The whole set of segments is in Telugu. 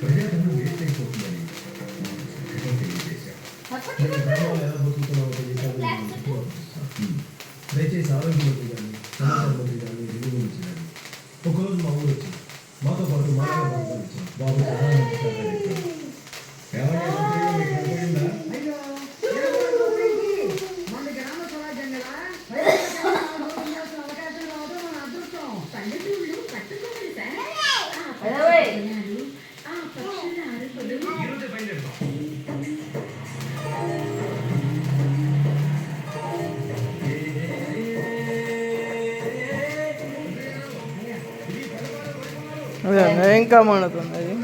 ప్రజాధనం వేస్ట్ అయిపోతుందని చక్కగా తెలియజేశారు. గ్రామాలు ఎలా బతుకుతున్నామో దయచేసి ఆరోగ్య మంత్రి కానీ సమాచార మంత్రి కానీ రెవెన్యూ మంత్రి కానీ ఒకరోజు మా ఊరు వచ్చి మాతో పాటు మాట్లాడే వచ్చాం. బాబు ప్రధానమంత్రి ఇంకా మండుతుంది అది.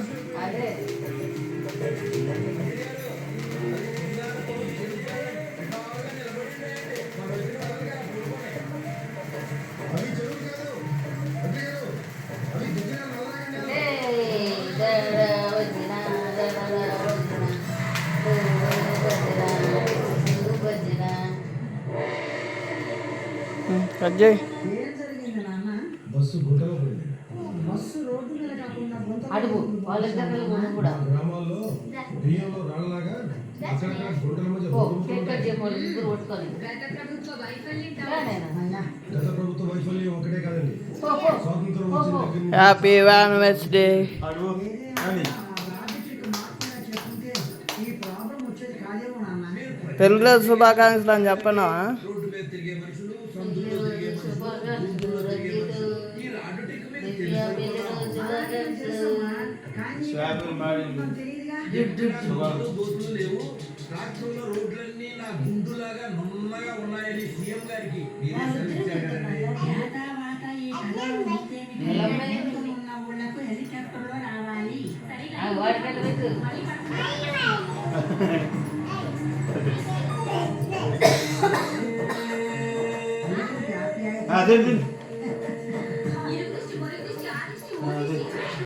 అజ్జయ్ బస్సు గుంటలో పడింది. అడుగు వాళ్ళిద్దరు కూడా గ్రామాల్లో బియ్యంలో రాళ్ళలాగా అక్కడక్కడ గుంటల మధ్య గత ప్రభుత్వ వైఫల్యం ఒకటే కాదండి, స్వాతంత్రం వచ్చిన దగ్గర నుంచి హ్యాపీ యానివర్సరీ. పెళ్ళి శుభాకాంక్షలు అని చెప్పనా? రోడ్డు మీద తిరిగే మనుషులు, సందులో తిరిగే మనుషులు, గుంపులో తిరిగే మనుషులు, ఈ రాడ్డు టిక్కు మీద దోతులు లేవు. రాష్ట్రంలో రోడ్లన్నీ నా గుండులాగా నున్నగా ఉన్నాయని సీఎం గారికి మీరే సెలవిచ్చారు కదండి. అదే